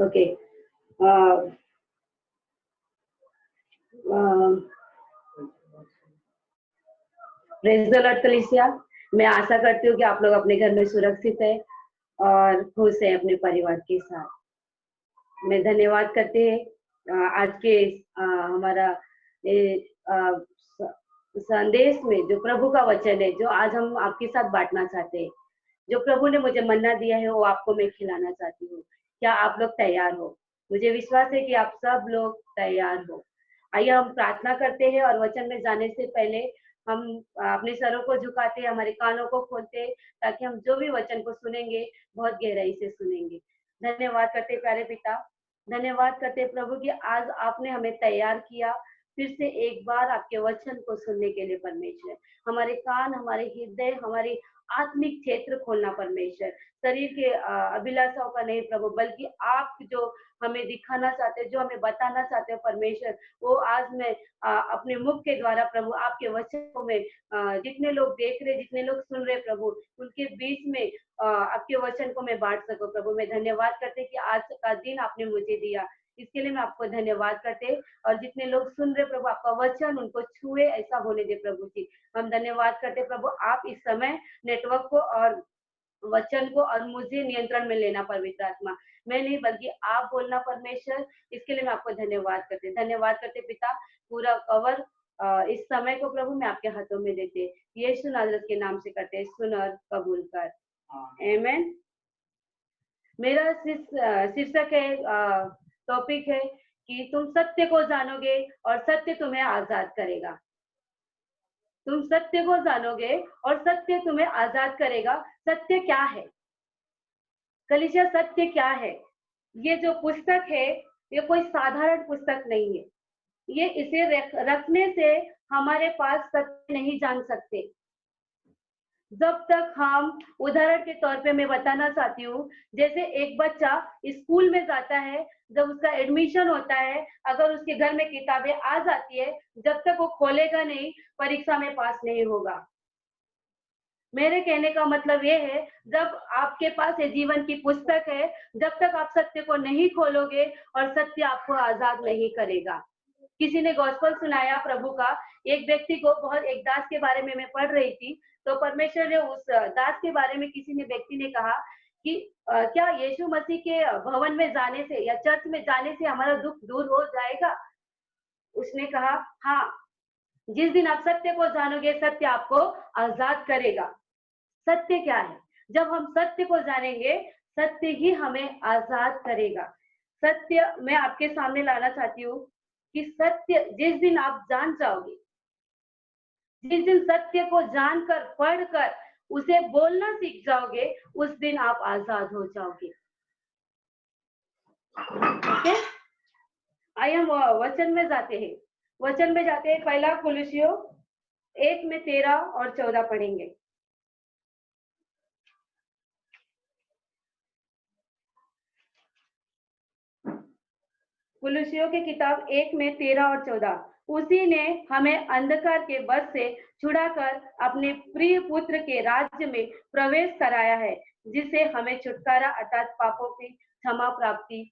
Okay. Praise the Lord कलीसिया। मैं आशा करती हूँ कि आप लोग अपने घर में सुरक्षित है और खुश है अपने परिवार के साथ। मैं धन्यवाद करते हैं आज के हमारा संदेश में जो प्रभु का वचन है, जो आज हम आपके साथ बांटना चाहते हैं। जो प्रभु ने मुझे मन्ना दिया है वो आपको मैं खिलाना चाहती हूँ। क्या आप लोग तैयार हो? मुझे विश्वास है कि आप सब लोग तैयार हो। आइए हम प्रार्थना करते हैं और वचन में जाने से पहले हम अपने सरों को झुकाते, हमारे कानों को खोलते, ताकि हम जो भी वचन को सुनेंगे बहुत गहराई से सुनेंगे। धन्यवाद करते प्यारे पिता, धन्यवाद करते प्रभु कि आज आपने हमें तैयार किया फिर से एक बार आपके वचन को सुनने के लिए। परमेश्वर, हमारे कान, हमारे हृदय, हमारी आत्मिक क्षेत्र खोलना परमेश्वर, शरीर के अभिलाषाओं का नहीं प्रभु, बल्कि आप जो हमें दिखाना चाहते, जो हमें बताना चाहते हो परमेश्वर, वो आज मैं अपने मुख के द्वारा प्रभु आपके वचनों में जितने लोग देख रहे, जितने लोग सुन रहे प्रभु, उनके बीच में आपके वचन को मैं बांट सकूं प्रभु। मैं धन्यवाद करते कि आज का दिन आपने मुझे दिया, इसके लिए मैं आपको धन्यवाद करते। और जितने लोग सुन रहे प्रभु, आपका वचन उनको छुए, ऐसा होने दे प्रभु जी। हम धन्यवाद करते प्रभु, आप इस समय नेटवर्क को और वचन को और मुझे नियंत्रण में लेना पवित्र आत्मा, मैं नहीं बल्कि आप बोलना परमेश्वर। इसके लिए मैं आपको धन्यवाद करते पिता। पूरा कवर इस समय को प्रभु मैं आपके हाथों में देते, यीशु नाजरत के नाम से करते, सुन और कबूल कर, आमीन। मेरा शीर्षक है, टॉपिक है कि तुम सत्य को जानोगे और सत्य तुम्हें आजाद करेगा। तुम सत्य को जानोगे और सत्य तुम्हें आजाद करेगा। सत्य क्या है कलीसिया? सत्य क्या है? ये जो पुस्तक है ये कोई साधारण पुस्तक नहीं है। ये इसे रखने से हमारे पास सत्य नहीं जान सकते। जब तक हम, उदाहरण के तौर पे मैं बताना चाहती हूँ, जैसे एक बच्चा स्कूल में जाता है, जब उसका एडमिशन होता है, अगर उसके घर में किताबें आ जाती है, जब तक वो खोलेगा नहीं, परीक्षा में पास नहीं होगा। मेरे कहने का मतलब ये है, जब आपके पास ये जीवन की पुस्तक है, जब तक आप सत्य को नहीं खोलोगे और सत्य आपको आजाद नहीं करेगा। किसी ने गॉस्पेल सुनाया प्रभु का, एक व्यक्ति को, बहुत एक दास के बारे में मैं पढ़ रही थी, तो परमेश्वर ने उस दास के बारे में, किसी ने व्यक्ति ने कहा कि क्या यीशु मसीह के भवन में जाने से या चर्च में जाने से हमारा दुख दूर हो जाएगा? उसने कहा हाँ, जिस दिन आप सत्य को जानोगे सत्य आपको आजाद करेगा। सत्य क्या है? जब हम सत्य को जानेंगे, सत्य ही हमें आजाद करेगा। सत्य मैं आपके सामने लाना चाहती हूँ कि सत्य जिस दिन आप जान जाओगे, जिस दिन सत्य को जानकर, पढ़कर उसे बोलना सीख जाओगे, उस दिन आप आजाद हो जाओगे। ओके, आइए हम वचन में जाते हैं। वचन में जाते हैं, पहला कुलुस्सियों 1 में 13 और 14 पढ़ेंगे। कुलुस्सियों की किताब 1 में 13 और 14। उसी ने हमें अंधकार के बस से छुड़ाकर अपने प्रिय पुत्र के राज्य में प्रवेश कराया है, जिसे हमें छुटकारा अर्थात पापों की क्षमा प्राप्ति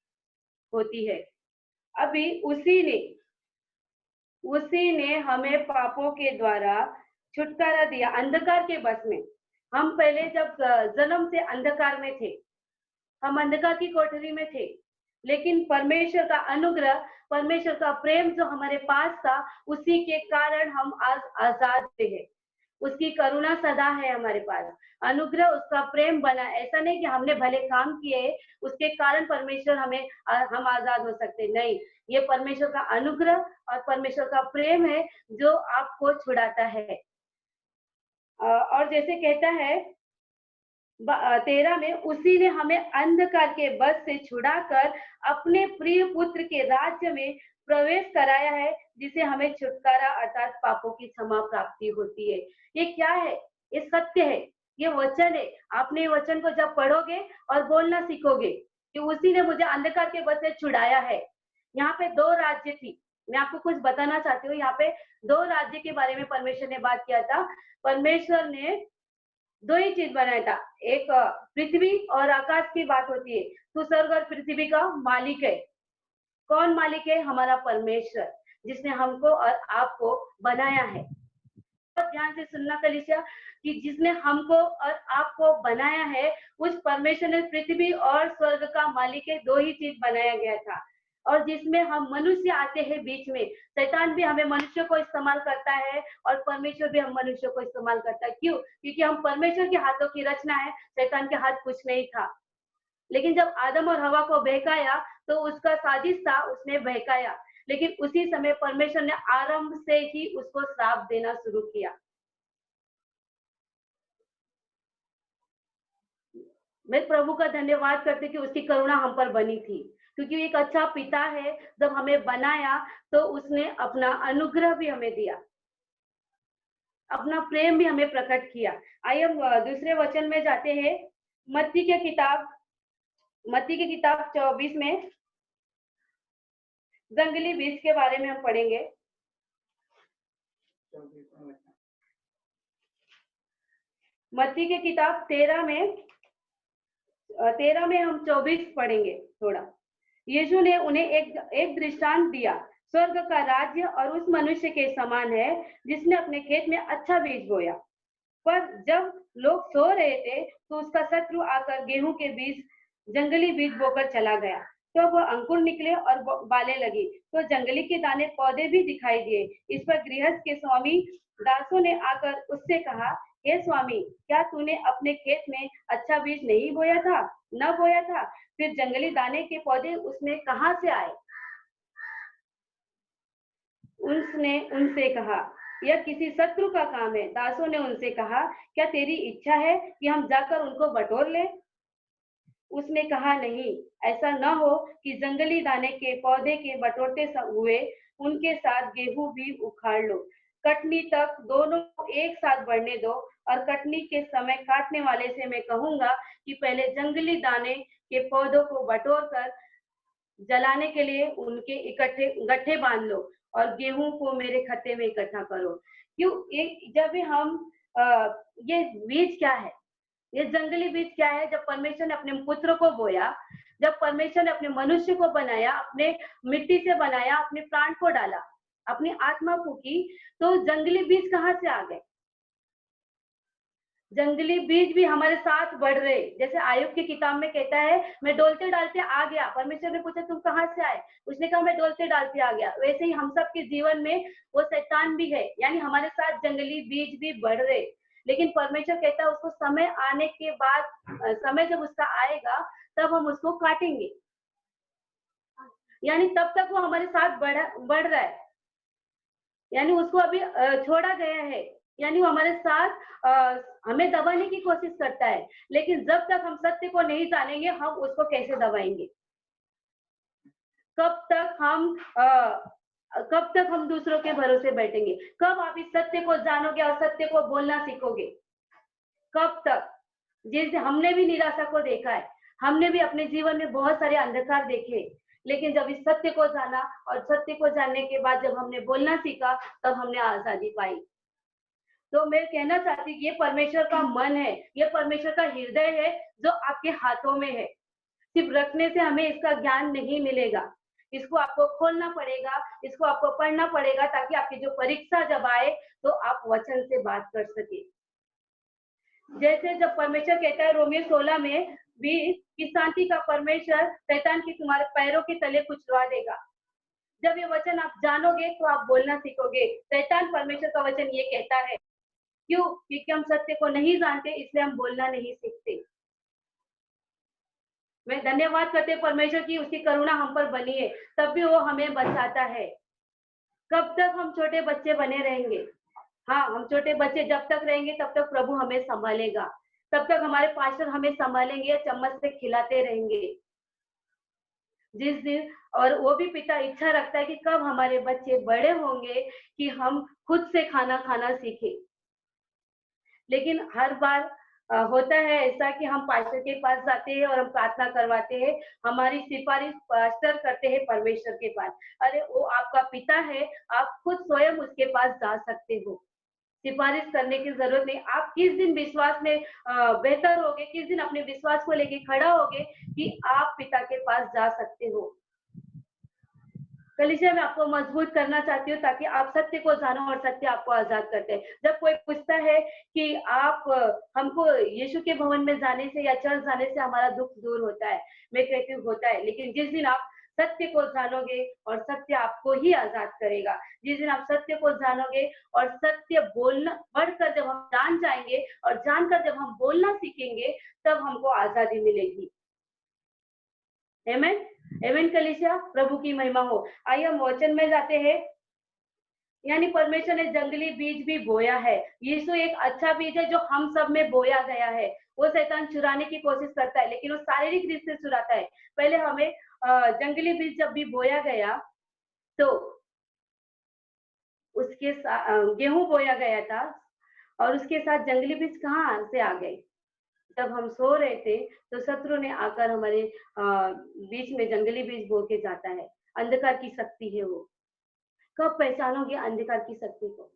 होती है। अभी उसी ने हमें पापों के द्वारा छुटकारा दिया, अंधकार के बस में। हम पहले जब जन्म से अंधकार में थे, हम अंधकार की कोठरी में थे, लेकिन परमेश्वर का अनुग्रह, परमेश्वर का प्रेम जो हमारे पास था, उसी के कारण हम आज आजाद हैं। उसकी करुणा सदा है हमारे पास, अनुग्रह उसका प्रेम बना। ऐसा नहीं कि हमने भले काम किए उसके कारण परमेश्वर हम आजाद हो सकते, नहीं। ये परमेश्वर का अनुग्रह और परमेश्वर का प्रेम है जो आपको छुड़ाता है। और जैसे कहता है 13 में, उसी ने हमें अंधकार के बस से छुड़ाकर अपने प्रिय पुत्र के राज्य में प्रवेश कराया है, जिसे हमें छुटकारा अर्थात पापों की क्षमा प्राप्ति होती है। ये क्या है? ये सत्य है, ये वचन है। आपने वचन को जब पढ़ोगे और बोलना सीखोगे कि उसी ने मुझे अंधकार के बस से छुड़ाया है। यहाँ पे 2 राज्य थी, मैं आपको कुछ बताना चाहती हूँ। यहाँ पे 2 राज्य के बारे में परमेश्वर ने बात किया था। परमेश्वर ने दो ही चीज बनाया था, एक पृथ्वी और आकाश की बात होती है। तू स्वर्ग और पृथ्वी का मालिक है। कौन मालिक है? हमारा परमेश्वर, जिसने हमको और आपको बनाया है। बहुत ध्यान से सुनना कलीसिया, कि जिसने हमको और आपको बनाया है, उस परमेश्वर ने पृथ्वी और स्वर्ग का मालिक है, दो ही चीज बनाया गया था। और जिसमें हम मनुष्य आते हैं बीच में, शैतान भी हमें मनुष्य को इस्तेमाल करता है और परमेश्वर भी हम मनुष्य को इस्तेमाल करता है। क्यों? क्योंकि हम परमेश्वर के हाथों की रचना है, शैतान के हाथ कुछ नहीं था। लेकिन जब आदम और हवा को बहकाया, तो उसका साजिश था, उसने बहकाया, लेकिन उसी समय परमेश्वर ने आरंभ से ही उसको श्राप देना शुरू किया। मैं प्रभु का धन्यवाद करती कि उसकी करुणा हम पर बनी थी, क्योंकि एक अच्छा पिता है, जब हमें बनाया तो उसने अपना अनुग्रह भी हमें दिया, अपना प्रेम भी हमें प्रकट किया। आइए हम दूसरे वचन में जाते हैं। मत्ती के किताब मत्ती की किताब 24 में जंगली बीज के बारे में हम पढ़ेंगे। मत्ती की किताब 13 में हम 24 पढ़ेंगे थोड़ा। यीशु ने उन्हें एक एक दृष्टांत दिया, स्वर्ग का राज्य और उस मनुष्य के समान है जिसने अपने खेत में अच्छा बीज बोया। पर जब लोग सो रहे थे, तो उसका शत्रु आकर गेहूं के बीज, जंगली बीज बोकर चला गया। तो वह अंकुर निकले और बाले लगी, तो जंगली के दाने पौधे भी दिखाई दिए। इस पर गृहस्थ के स्वामी दासों ने आकर उससे कहा, हे स्वामी, क्या तूने अपने खेत में अच्छा बीज नहीं बोया था? न बोया था? फिर जंगली दाने के पौधे उसमें कहाँ से आए? उसने उनसे कहा, यह किसी शत्रु का काम है। दासों ने उनसे कहा, क्या तेरी इच्छा है कि हम जाकर उनको बटोर लें? उसने कहा, नहीं, ऐसा न हो कि जंगली दाने के पौधे के बटोरते हुए उनके साथ गेहूं भी उखाड़ लो। कटनी तक दोनों एक साथ बढ़ने दो, और कटनी के समय काटने वाले से मैं कहूंगा कि पहले जंगली दाने के पौधों को बटोर कर जलाने के लिए उनके इकट्ठे गट्ठे बांध लो, और गेहूं को मेरे खत्ते में इकट्ठा करो। क्यों? जब भी हम ये बीज क्या है? ये जंगली बीज क्या है? जब परमेश्वर ने अपने पुत्र को बोया, जब परमेश्वर ने अपने मनुष्य को बनाया, अपने मिट्टी से बनाया, अपने प्राण को डाला, अपनी आत्मा फूकी, तो जंगली बीज कहाँ से आ गए? जंगली बीज भी हमारे साथ बढ़ रहे। जैसे आयुब की किताब में कहता है, मैं डोलते डालते आ गया। परमेश्वर ने पूछा, तुम कहाँ से आए? उसने कहा, मैं डोलते डालते आ गया। वैसे ही हम सब के जीवन में वो शैतान भी है, यानी हमारे साथ जंगली बीज भी बढ़ रहे। लेकिन परमेश्वर कहता है, उसको समय आने के बाद, समय जब उसका आएगा, तब हम उसको काटेंगे। यानी तब तक वो हमारे साथ बढ़ रहा है, यानी उसको अभी छोड़ा गया है, यानी वो हमारे साथ हमें दबाने की कोशिश करता है। लेकिन जब तक हम सत्य को नहीं जानेंगे, हम उसको कैसे दबाएंगे? कब तक हम कब तक हम दूसरों के भरोसे बैठेंगे? कब आप इस सत्य को जानोगे और सत्य को बोलना सीखोगे? कब तक? जैसे हमने भी निराशा को देखा है, हमने भी अपने जीवन में बहुत सारे अंधकार देखे, लेकिन जब इस सत्य को जाना और सत्य को जानने के बाद जब हमने बोलना सीखा, तब हमने आजादी पाई। तो मैं कहना चाहती हूँ, ये परमेश्वर का मन है, ये परमेश्वर का हृदय है, जो आपके हाथों में है। सिर्फ रखने से हमें इसका ज्ञान नहीं मिलेगा, इसको आपको खोलना पड़ेगा, इसको आपको पढ़ना पड़ेगा, ताकि आपकी जो परीक्षा जब आए, तो आप वचन से बात कर सके। जैसे जब परमेश्वर कहता है रोमियो 16 में भी, कि शांति का परमेश्वर शैतान की तुम्हारे पैरों के तले कुचलवा देगा। जब ये वचन आप जानोगे, तो आप बोलना सीखोगे। शैतान परमेश्वर का वचन ये कहता है। क्यों? क्योंकि हम सत्य को नहीं जानते, इसलिए हम बोलना नहीं सीखते। मैं धन्यवाद करते परमेश्वर की, उसकी करुणा हम पर बनी है, तब भी वो हमें बचाता है। कब तक हम छोटे बच्चे बने रहेंगे? हाँ, हम छोटे बच्चे जब तक रहेंगे, तब तक प्रभु हमें संभालेगा। तब तक हमारे पास्टर हमें संभालेंगे, चम्मच से खिलाते रहेंगे। जिस दिन, और वो भी पिता इच्छा रखता है कि कब हमारे बच्चे बड़े होंगे, कि हम खुद से खाना खाना सीखें। लेकिन हर बार होता है ऐसा कि हम पास्टर के पास जाते हैं और हम प्रार्थना करवाते हैं, हमारी सिफारिश पास्टर करते हैं परमेश्वर के पास। अरे वो आपका पिता है, आप खुद स्वयं उसके पास जा सकते हो। सिफारिश करने की जरूरत नहीं। आप किस दिन विश्वास में बेहतर होगे, किस दिन अपने विश्वास को लेके खड़ा होगे कि आप पिता के पास जा सकते हो। कलीसिया में आपको मजबूत करना चाहती हूँ ताकि आप सत्य को जानो और सत्य आपको आजाद करते हैं। जब कोई पूछता है कि आप हमको यीशु के भवन में जाने से या चर्च जाने से हमारा दुख दूर होता है, मैं कहती हूँ होता है, लेकिन जिस दिन आप सत्य को जानोगे और सत्य आपको ही आजाद करेगा, जिस दिन आप सत्य को जानोगे और सत्य बोलना बढ़कर जब हम जान जाएंगे और जानकर जब हम बोलना सीखेंगे, तब हमको आजादी मिलेगी। आमेन। आमेन कलीसिया, प्रभु की महिमा हो। आइए हम वचन में जाते हैं। यानी परमेश्वर ने जंगली बीज भी बोया है। यीशु एक अच्छा बीज है जो हम सब में बोया गया है। वो शैतान चुराने की कोशिश करता है, लेकिन वो शारीरिक रूप से चुराता है। पहले हमें जंगली बीज जब भी बोया गया तो उसके गेहूं बोया गया था और उसके साथ जंगली बीज कहाँ से आ गए? जब हम सो रहे थे तो शत्रु ने आकर हमारे बीच में जंगली बीज बो के जाता है। अंधकार की शक्ति है वो। कब पहचानोगे अंधकार की शक्ति को?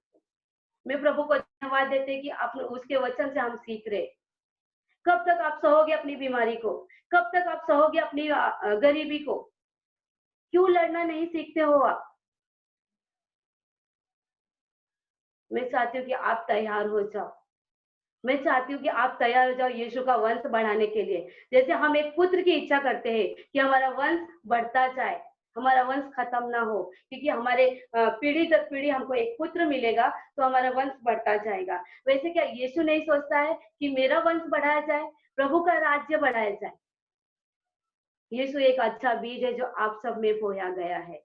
मैं प्रभु को धन्यवाद देते कि आप उसके वचन से हम सीख रहे। कब तक आप सहोगे अपनी बीमारी को? कब तक आप सहोगे अपनी गरीबी को? क्यों लड़ना नहीं सीखते हो आप? मैं चाहती हूँ कि आप तैयार हो जाओ। मैं चाहती हूँ कि आप तैयार हो जाओ यीशु का वंश बढ़ाने के लिए। जैसे हम एक पुत्र की इच्छा करते हैं कि हमारा वंश बढ़ता जाए, हमारा वंश खत्म ना हो, क्योंकि हमारे पीढ़ी दर पीढ़ी हमको एक पुत्र मिलेगा तो हमारा वंश बढ़ता जाएगा। वैसे क्या यीशु नहीं सोचता है कि मेरा वंश बढ़ाया जाए, प्रभु का राज्य बढ़ाया जाए? यीशु एक अच्छा बीज है जो आप सब में बोया गया है।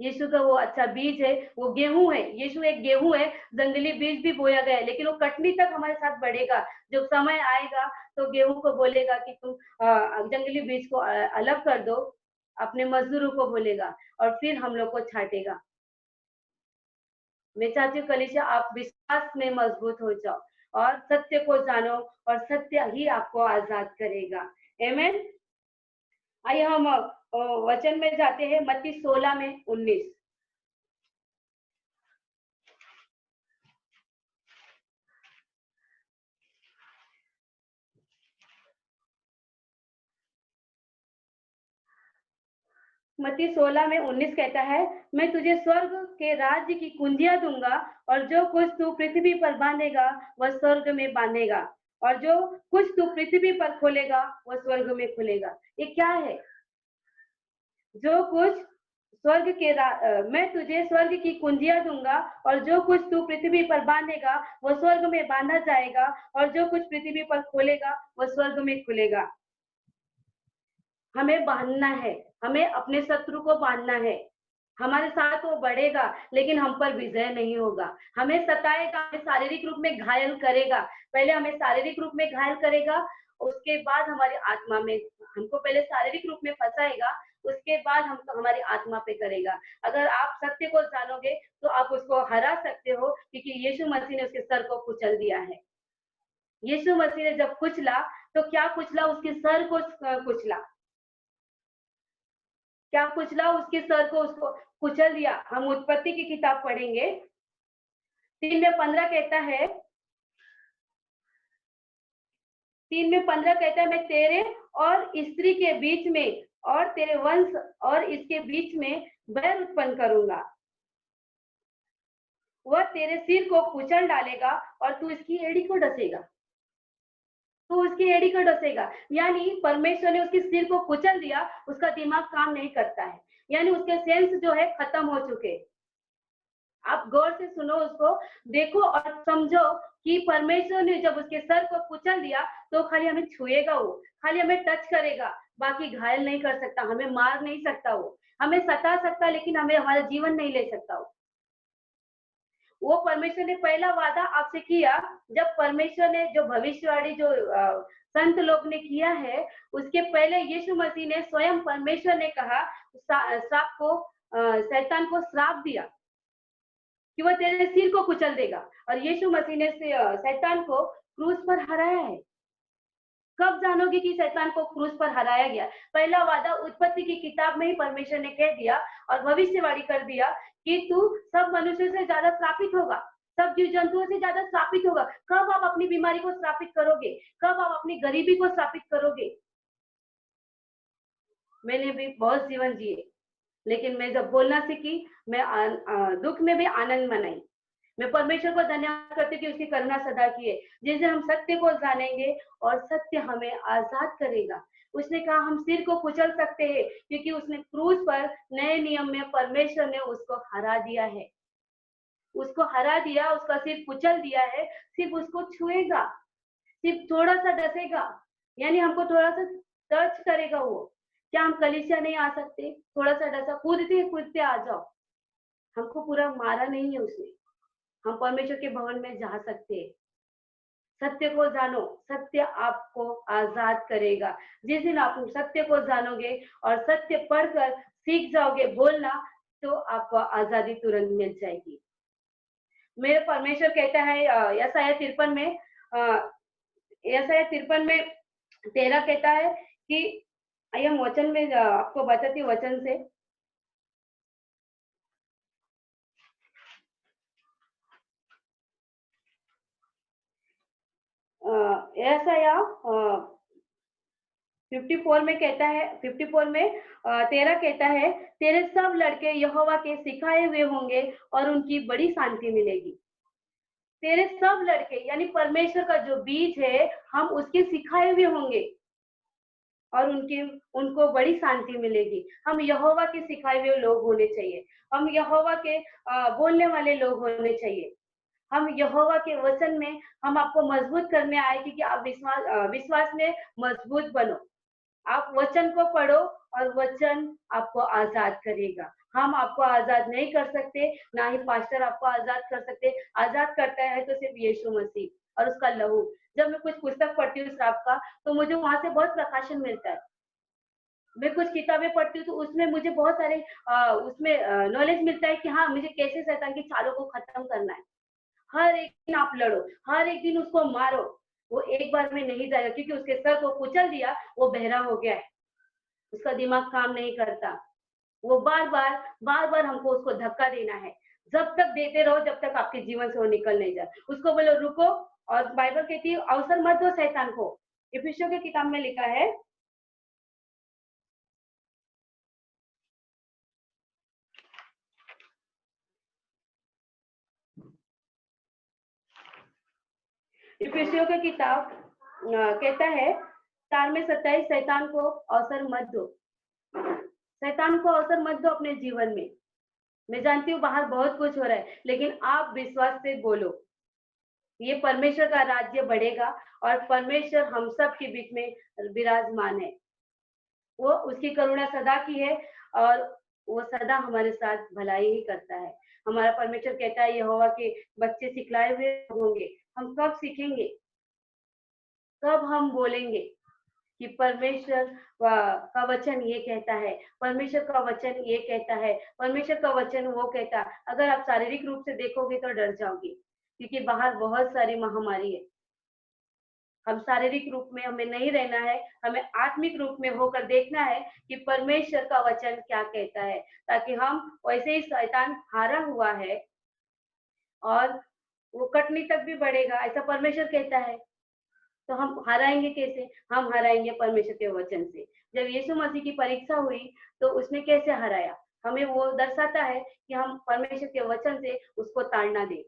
यीशु का वो अच्छा बीज है, वो गेहूं है। यीशु एक गेहूं है, जंगली बीज भी बोया गया है, लेकिन वो कटनी तक हमारे साथ बढ़ेगा। जब समय आएगा तो गेहूं को बोलेगा कि तुम जंगली बीज को अलग कर दो, अपने मजदूरों को बोलेगा और फिर हम लोग को छाटेगा। मैं चाहती हूँ कलीसिया आप विश्वास में मजबूत हो जाओ और सत्य को जानो और सत्य ही आपको आजाद करेगा। आमेन। आइए हम वचन में जाते हैं, मत्ती 16 में 19। मत्ती 16 में 19 कहता है, मैं तुझे स्वर्ग के राज्य की कुंजियां दूंगा और जो कुछ तू पृथ्वी पर बांधेगा वह स्वर्ग में बांधेगा और जो कुछ तू पृथ्वी पर खोलेगा वह स्वर्ग में खुलेगा। ये क्या है? जो कुछ मैं तुझे स्वर्ग की कुंजियां दूंगा और जो कुछ तू पृथ्वी पर बांधेगा वह स्वर्ग में बांधा जाएगा और जो कुछ पृथ्वी पर खोलेगा वह स्वर्ग में खुलेगा। हमें बांधना है, हमें अपने शत्रु को बांधना है। हमारे साथ वो बढ़ेगा लेकिन हम पर विजय नहीं होगा। हमें सताएगा, हमें शारीरिक रूप में घायल करेगा। पहले हमें शारीरिक रूप में घायल करेगा, उसके बाद हमारी आत्मा में, हमको पहले शारीरिक रूप में फंसाएगा, उसके बाद हम हमारी आत्मा पे करेगा। अगर आप सत्य को जानोगे तो आप उसको हरा सकते हो, क्योंकि यीशु मसीह ने उसके सर को कुचल दिया है। यीशु मसीह ने जब कुचला तो क्या कुचला? उसके सर को कुचला। क्या कुचला? उसके सर को उसको कुचल दिया। हम उत्पत्ति की किताब पढ़ेंगे, 3:15 कहता है, 3:15 कहता है, मैं तेरे और स्त्री के बीच में और तेरे वंश और इसके बीच में बैर उत्पन्न करूंगा। वह तेरे सिर को कुचल डालेगा और तू इसकी एड़ी को डसेगा। तो उसकी एड़ी को डसेगा, यानी परमेश्वर ने उसके सिर को कुचल दिया, उसका दिमाग काम नहीं करता है, यानी उसके सेंस जो है खत्म हो चुके। आप गौर से सुनो उसको, देखो और समझो कि परमेश्वर ने जब उसके सर को कुचल दिया तो खाली हमें छुएगा, वो खाली हमें टच करेगा, बाकी घायल नहीं कर सकता, हमें मार नहीं सकता, वो हमें सता सकता लेकिन हमें हमारा जीवन नहीं ले सकता। वो परमेश्वर ने पहला वादा आपसे किया, जब परमेश्वर ने जो भविष्यवाणी जो संत लोग ने किया है, उसके पहले यीशु मसीह ने स्वयं परमेश्वर ने कहा, श्राप को शैतान को श्राप दिया कि वह तेरे सिर को कुचल देगा, और यीशु मसीह ने शैतान को क्रूस पर हराया है। कब जानोगे कि शैतान को क्रूस पर हराया गया? पहला वादा उत्पत्ति की किताब में ही परमेश्वर ने कह दिया और भविष्यवाणी कर दिया कि तू सब मनुष्य से ज्यादा श्रापित होगा। सब जीव जंतुओं से ज्यादा श्रापित होगा। कब आप अपनी बीमारी को श्रापित करोगे? कब आप अपनी गरीबी को श्रापित करोगे? मैंने भी बहुत जीवन जिए, लेकिन मैं जब बोलना सीखी, मैं दुख में भी आनंद मनाई। मैं परमेश्वर को धन्यवाद करती हूँ कि उसकी करुणा सदा की है। जिस दिन हम सत्य को जानेंगे और सत्य हमें आजाद करेगा। उसने कहा हम सिर को कुचल सकते हैं, क्योंकि उसने क्रूस पर नए नियम में परमेश्वर ने उसको हरा दिया है। उसको हरा दिया, उसका सिर कुचल दिया है। सिर्फ उसको छुएगा, सिर्फ थोड़ा सा डसेगा, यानी हमको थोड़ा सा टच करेगा वो। क्या हम कलीसिया नहीं आ सकते? थोड़ा सा डसा, कूदते कूदते आ जाओ। हमको पूरा मारा नहीं है उसने। हम परमेश्वर के भवन में जा सकते हैं। सत्य को जानो, सत्य आपको आजाद करेगा। जिस दिन आप सत्य को जानोगे और सत्य पढ़कर सीख जाओगे बोलना, तो आपको आजादी तुरंत मिल जाएगी। मेरे परमेश्वर कहता है यशायाह 53 में, यशायाह 53 में 13 कहता है कि आइए हम वचन में आपको बताती हूँ वचन से। यशायाह 54 में कहता है, 54 में 13 कहता है, तेरे सब लड़के यहोवा के सिखाए हुए होंगे और उनकी बड़ी शांति मिलेगी। तेरे सब लड़के यानी परमेश्वर का जो बीज है, हम उसके सिखाए हुए होंगे और उनको बड़ी शांति मिलेगी। हम यहोवा के सिखाए हुए लोग होने चाहिए। हम यहोवा के बोलने वाले लोग होने चाहिए। हम यहोवा के वचन में हम आपको मजबूत करने आए कि आप विश्वास में मजबूत बनो। आप वचन को पढ़ो और वचन आपको आजाद करेगा। हम आपको आजाद नहीं कर सकते, ना ही पास्टर आपको आजाद कर सकते। आजाद करता है तो सिर्फ यीशु मसीह और उसका लहू। जब मैं कुछ पुस्तक पढ़ती हूँ श्राप का, तो मुझे वहां से बहुत प्रकाशन मिलता है। मैं कुछ किताबें पढ़ती हूँ तो उसमें मुझे बहुत सारे उसमें नॉलेज मिलता है कि हाँ, मुझे कैसे शैतान की चालों को खत्म करना है। हर एक दिन आप लड़ो, हर एक दिन उसको मारो। वो एक बार में नहीं जाएगा, क्योंकि उसके सर को कुचल दिया, वो बहरा हो गया है, उसका दिमाग काम नहीं करता। वो बार बार हमको उसको धक्का देना है। जब तक देते रहो, जब तक आपके जीवन से वो निकल नहीं जाए। उसको बोलो रुको। और बाइबल कहती है अवसर मत दो शैतान को। इफिसियों की किताब में लिखा है, इफिसियों की किताब कहता है 4 में 27, शैतान को अवसर मत दो। शैतान को अवसर मत दो अपने जीवन में। मैं जानती हूँ बाहर बहुत कुछ हो रहा है, लेकिन आप विश्वास से बोलो, ये परमेश्वर का राज्य बढ़ेगा और परमेश्वर हम सब के बीच में विराजमान है। वो उसकी करुणा सदा की है और वो सदा हमारे साथ भलाई ही करता है। हमारा परमेश्वर कहता है यहोवा के बच्चे सिखलाए हुए होंगे। हम कब सीखेंगे? कब हम बोलेंगे कि परमेश्वर का वचन ये कहता है, परमेश्वर का वचन ये कहता है, परमेश्वर का वचन वो कहता है। अगर आप शारीरिक रूप से देखोगे तो डर जाओगे, क्योंकि बाहर बहुत सारी महामारी है। हम शारीरिक रूप में हमें नहीं रहना है, हमें आत्मिक रूप में होकर देखना है कि परमेश्वर का वचन क्या कहता है, ताकि हम वैसे ही शैतान हारा हुआ है और वो कटनी तक भी बढ़ेगा, ऐसा परमेश्वर कहता है। तो हम हराएंगे कैसे? हम हराएंगे परमेश्वर के वचन से। जब यीशु मसीह की परीक्षा हुई तो उसने कैसे हराया? हमें वो दर्शाता है कि हम परमेश्वर के वचन से उसको ताड़ना दें,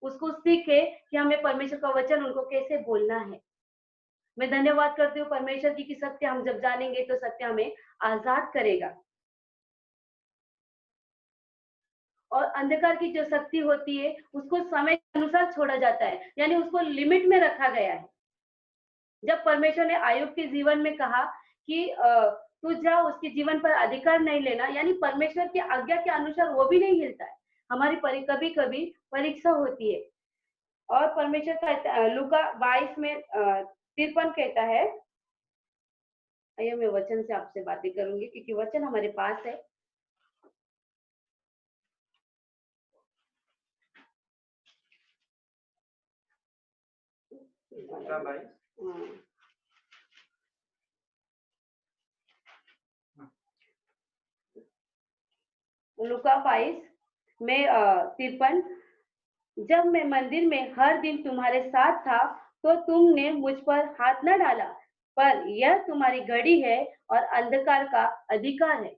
उसको सीखे कि हमें परमेश्वर का वचन उनको कैसे बोलना है। मैं धन्यवाद करती हूँ परमेश्वर की कि सत्य हम जब जानेंगे तो सत्य हमें आजाद करेगा। और अंधकार की जो शक्ति होती है उसको समय के अनुसार छोड़ा जाता है, यानी उसको लिमिट में रखा गया है। जब परमेश्वर ने आयुब के जीवन में कहा कि तू जा, उसके जीवन पर अधिकार नहीं लेना, यानी परमेश्वर की आज्ञा के अनुसार वो भी नहीं हिलता है। हमारी कभी कभी परीक्षा होती है और परमेश्वर का लूका 22 में 53 कहता है। आइए मैं वचन से आपसे बातें करूंगी क्योंकि वचन हमारे पास है। लूका 22 में 53 जब मैं मंदिर में हर दिन तुम्हारे साथ था तो तुमने मुझ पर हाथ न डाला, पर यह तुम्हारी घड़ी है और अंधकार का अधिकार है।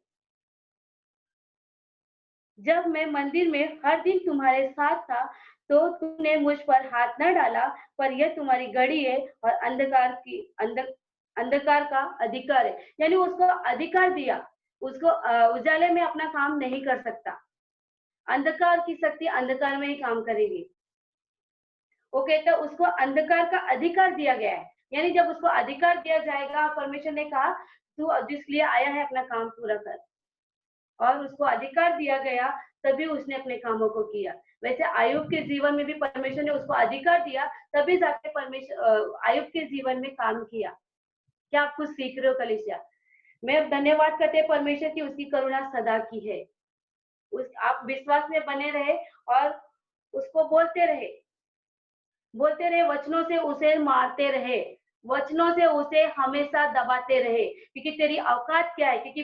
जब मैं मंदिर में हर दिन तुम्हारे साथ था तो तुमने मुझ पर हाथ न डाला, पर यह तुम्हारी घड़ी है और अंधकार का अधिकार है। यानी उसको अधिकार दिया, उसको उजाले में अपना काम नहीं कर सकता। अंधकार की शक्ति अंधकार में ही काम करेगी। वो कहता है उसको अंधकार का अधिकार दिया गया है। यानी जब उसको अधिकार दिया जाएगा, परमेश्वर ने कहा तू जिस लिए आया है अपना काम पूरा कर, और उसको अधिकार दिया गया, तभी उसने अपने कामों को किया। वैसे आयुब के जीवन में भी परमेश्वर ने उसको अधिकार दिया, तभी जाके परमेश्वर आयुब के जीवन में काम किया। क्या आप कुछ सीख रहे हो कलीसिया? मैं धन्यवाद करते हैं परमेश्वर की, उसकी करुणा सदा की है। आप विश्वास में बने रहे और उसको बोलते रहे, वचनों से उसे मारते रहे, वचनों से उसे हमेशा दबाते रहे, क्योंकि तेरी औकात क्या है? क्योंकि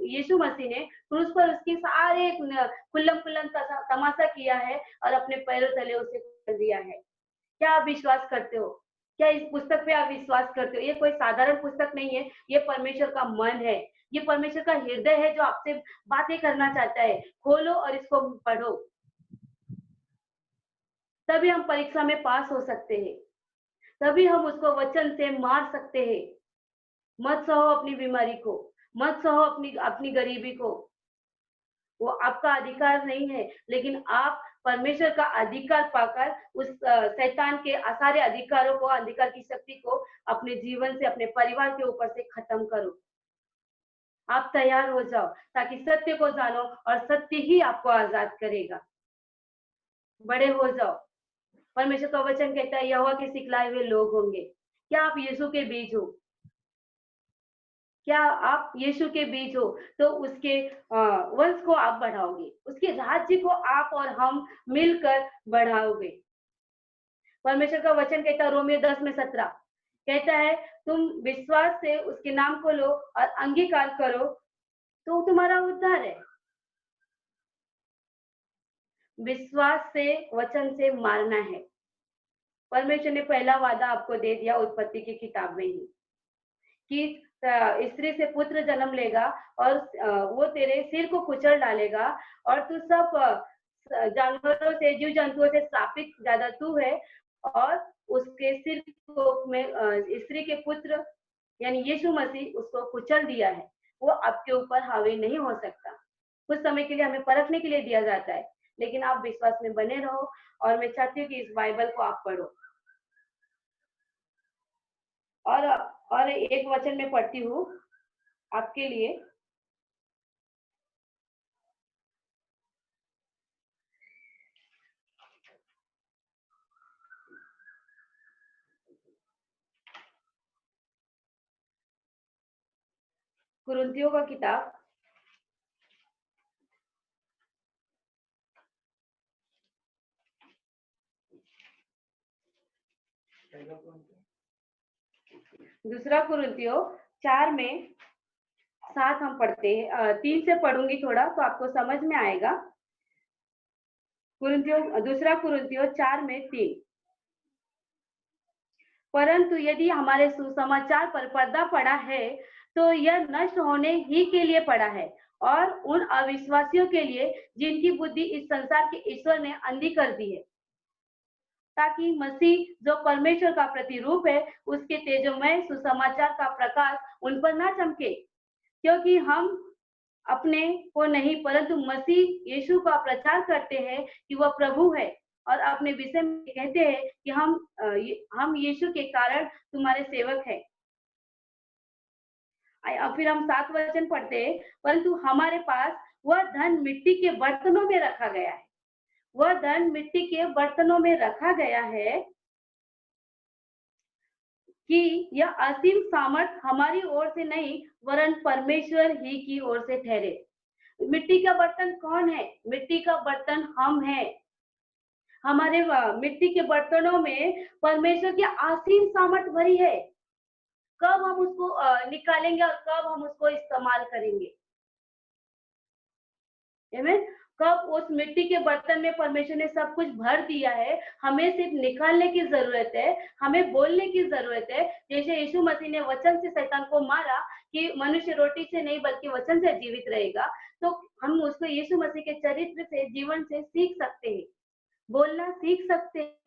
यीशु मसीह ने क्रूस पर उसकी सारे खुल्लम खुल्लम तमाशा किया है और अपने पैरों तले उसे कर दिया है। क्या आप विश्वास करते हो? क्या इस पुस्तक पे आप विश्वास करते हो? ये कोई साधारण पुस्तक नहीं है, ये परमेश्वर का मन है, ये परमेश्वर का हृदय है जो आपसे बातें करना चाहता है। खोलो और इसको पढ़ो, तभी हम परीक्षा में पास हो सकते हैं, तभी हम उसको वचन से मार सकते हैं। मत सहो अपनी बीमारी को, मत सहो अपनी अपनी गरीबी को। वो आपका अधिकार नहीं है, लेकिन आप परमेश्वर का अधिकार पाकर उस शैतान के सारे अधिकारों को, अधिकार की शक्ति को अपने जीवन से, अपने परिवार के ऊपर से खत्म करो। आप तैयार हो जाओ ताकि सत्य को जानो और सत्य ही आपको आजाद करेगा। बड़े हो जाओ। परमेश्वर का वचन कहता है यहोवा के सिखलाए हुए लोग होंगे। क्या आप यीशु के बीज हो? क्या आप यीशु के बीज हो? तो उसके वंश को आप बढ़ाओगे, उसके राज्य को आप और हम मिलकर बढ़ाओगे। परमेश्वर का वचन कहता है रोमियो 10:17 कहता है तुम विश्वास से उसके नाम को लो और अंगीकार करो तो तुम्हारा उद्धार है। विश्वास से, वचन से मारना है। परमेश्वर ने पहला वादा आपको दे दिया उत्पत्ति की किताब में ही कि स्त्री से पुत्र जन्म लेगा और वो तेरे सिर को कुचल डालेगा और तू सब जानवरों से, जीव जंतुओं से श्रापित ज्यादा तू है, और उसके सिर को में स्त्री के पुत्र यानी यीशु मसीह उसको कुचल दिया है। वो आपके ऊपर हावी नहीं हो सकता। कुछ समय के लिए हमें परखने के लिए दिया जाता है, लेकिन आप विश्वास में बने रहो। और मैं चाहती हूँ कि इस बाइबल को आप पढ़ो। और और एक वचन में पढ़ती हूँ आपके लिए। कुरिन्थियों का किताब दूसरा कुरिन्थियों 4:7 हम पढ़ते हैं। 3 से पढ़ूंगी थोड़ा तो आपको समझ में आएगा। दूसरा कुरिन्थियों 4:3 परंतु यदि हमारे सुसमाचार पर पर्दा पड़ा है तो यह नष्ट होने ही के लिए पड़ा है और उन अविश्वासियों के लिए जिनकी बुद्धि इस संसार के ईश्वर ने अंधी कर दी है, ताकि मसीह जो परमेश्वर का प्रतिरूप है उसके तेजोमय सुसमाचार का प्रकाश उन पर ना चमके। क्योंकि हम अपने को नहीं परंतु मसीह यीशु का प्रचार करते हैं कि वह प्रभु है, और अपने विषय में कहते हैं कि हम यीशु के कारण तुम्हारे सेवक हैं। फिर हम 7 वचन पढ़ते हैं, परंतु हमारे पास वह धन मिट्टी के बर्तनों में रखा गया है। वह धन मिट्टी के बर्तनों में रखा गया है कि यह असीम सामर्थ हमारी ओर से नहीं वरन परमेश्वर ही की ओर से ठहरे। मिट्टी का बर्तन कौन है? मिट्टी का बर्तन हम हैं। हमारे मिट्टी के बर्तनों में परमेश्वर की असीम सामर्थ भरी है। कब हम उसको निकालेंगे और कब हम उसको इस्तेमाल करेंगे? आमीन। कब उस मिट्टी के बर्तन में परमेश्वर ने सब कुछ भर दिया है, हमें सिर्फ निकालने की जरूरत है, हमें बोलने की जरूरत है। जैसे यीशु मसीह ने वचन से शैतान को मारा कि मनुष्य रोटी से नहीं बल्कि वचन से जीवित रहेगा, तो हम उसको यीशु मसीह के चरित्र से, जीवन से सीख सकते हैं, बोलना सीख सकते हैं।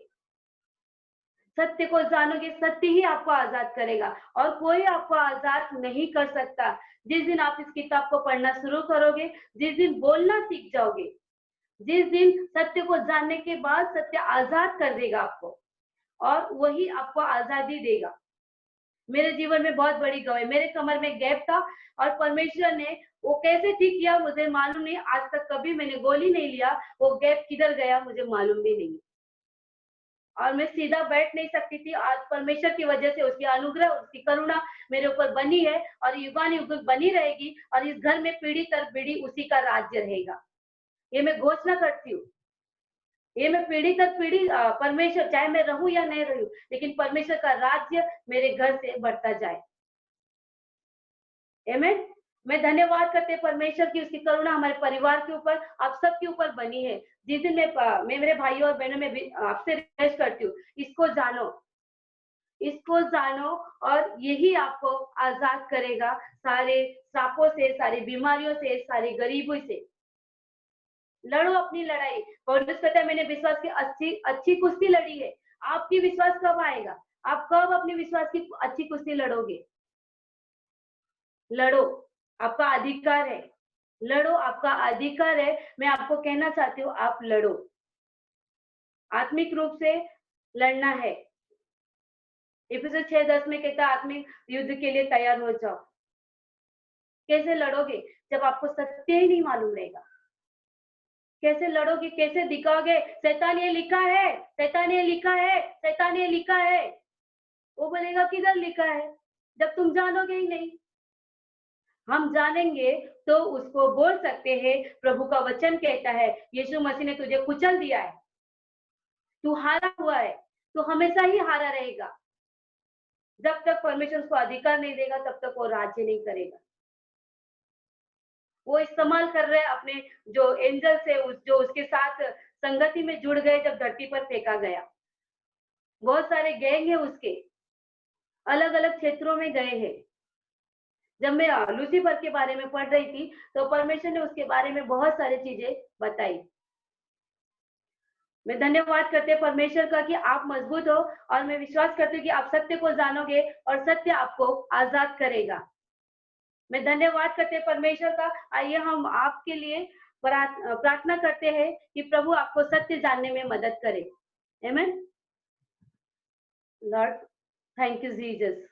सत्य को जानोगे, सत्य ही आपको आजाद करेगा और कोई आपको आजाद नहीं कर सकता। जिस दिन आप इस किताब को पढ़ना शुरू करोगे, जिस दिन बोलना सीख जाओगे, जिस दिन सत्य को जानने के बाद सत्य आजाद कर देगा आपको और वही आपको आजादी देगा। मेरे जीवन में बहुत बड़ी गवाही, मेरे कमर में गैप था और परमेश्वर ने वो कैसे ठीक किया मुझे मालूम नहीं। आज तक कभी मैंने गोली नहीं लिया, वो गैप किधर गया मुझे मालूम भी नहीं। और मैं सीधा बैठ नहीं सकती थी। आज परमेश्वर की वजह से, उसकी अनुग्रह, उसकी करुणा मेरे ऊपर बनी है और युगानुयुग बनी रहेगी और इस घर में पीढ़ी दर पीढ़ी उसी का राज्य रहेगा। ये मैं घोषणा करती हूँ। ये मैं पीढ़ी दर पीढ़ी परमेश्वर, चाहे मैं रहूं या नहीं रहूं, लेकिन परमेश्वर का राज्य मेरे घर से बढ़ता जाए। आमीन। मैं धन्यवाद करते परमेश्वर की, उसकी करुणा हमारे परिवार के ऊपर, आप सबके ऊपर बनी है। जिस दिन मैं मेरे भाइयों और बहनों में आपसे रिक्वेस्ट करती हूँ, इसको जानो, इसको जानो और यही आपको आजाद करेगा सारे श्रापों से, सारी बीमारियों से, सारी गरीबी से। लड़ो अपनी लड़ाई। पौलुस कहता है मैंने विश्वास की अच्छी अच्छी कुश्ती लड़ी है। आपकी विश्वास कब आएगा? आप कब अपनी विश्वास की अच्छी कुश्ती लड़ोगे? लड़ो, आपका अधिकार है। लड़ो, आपका अधिकार है। मैं आपको कहना चाहती हूँ, आप लड़ो। आत्मिक रूप से लड़ना है। इफिसियंस 6:10 में कहता है आत्मिक युद्ध के लिए तैयार हो जाओ। कैसे लड़ोगे जब आपको सत्य ही नहीं मालूम रहेगा? कैसे लड़ोगे, कैसे दिखाओगे? शैतान ये लिखा है, शैतान ये लिखा है, शैतान ये लिखा है। वो बोलेगा किधर लिखा है, जब तुम जानोगे ही नहीं। हम जानेंगे तो उसको बोल सकते हैं। प्रभु का वचन कहता है यीशु मसीह ने तुझे कुचल दिया है, तू हारा हुआ है, तू हमेशा ही हारा रहेगा। जब तक परमेश्वर उसको अधिकार नहीं देगा तब तक वो राज्य नहीं करेगा। वो इस्तेमाल कर रहे हैं अपने जो एंजल से, जो उसके साथ संगति में जुड़ गए जब धरती पर फेंका गया। बहुत सारे गैंग है उसके, अलग अलग क्षेत्रों में गए हैं। जब मैं लूसीफर के बारे में पढ़ रही थी तो परमेश्वर ने उसके बारे में बहुत सारी चीजें बताई। मैं धन्यवाद करते परमेश्वर का कि आप मजबूत हो और मैं विश्वास करती हूँ कि आप सत्य को जानोगे और सत्य आपको आजाद करेगा। मैं धन्यवाद करते परमेश्वर का। आइए हम आपके लिए प्रार्थना करते हैं कि प्रभु आपको सत्य जानने में मदद करे। आमीन। Lord, thank you Jesus.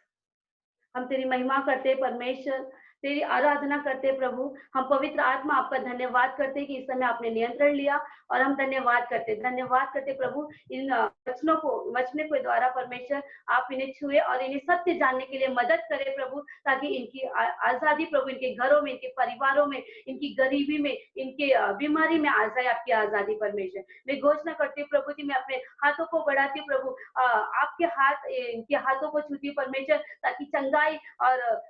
हम तेरी महिमा करते परमेश्वर, तेरी आराधना करते प्रभु। हम पवित्र आत्मा आपका धन्यवाद करते कि इस समय आपने नियंत्रण लिया और हम धन्यवाद करते प्रभु। इन वचनों को, वचने के द्वारा परमेश्वर आप इन्हें छुए और इन्हें सत्य जानने के लिए मदद करे प्रभु, ताकि इनकी आजादी प्रभु, इनके घरों में, इनके परिवारों में, इनकी गरीबी में, इनके बीमारी में आ जाए आपकी आजादी परमेश्वर। मैं घोषणा करती हूँ प्रभु जी, मैं अपने हाथों को बढ़ाती हूँ प्रभु, आपके हाथ, इनके हाथों को छूती हूँ परमेश्वर, ताकि चंगाई और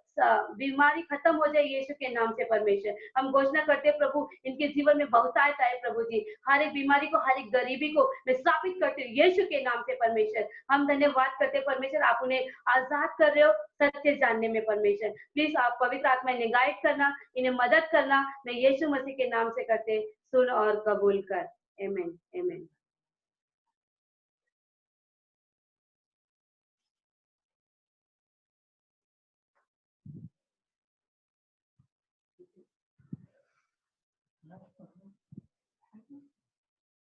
बीमारी खत्म हो जाए यीशु के नाम से परमेश्वर। हम घोषणा करते हैं प्रभु, इनके जीवन में बहुतायत आए प्रभु जी। हर एक बीमारी को, हर एक गरीबी को मैं स्थापित करती हूँ यीशु के नाम से परमेश्वर। हम धन्यवाद करते हैं परमेश्वर, आप उन्हें आजाद कर रहे हो सत्य जानने में परमेश्वर। प्लीज आप पवित्र आत्मा इन्हें गाइड करना, इन्हें मदद करना। मैं यीशु मसीह के नाम से करते, सुन और कबूल कर। आमीन, आमीन।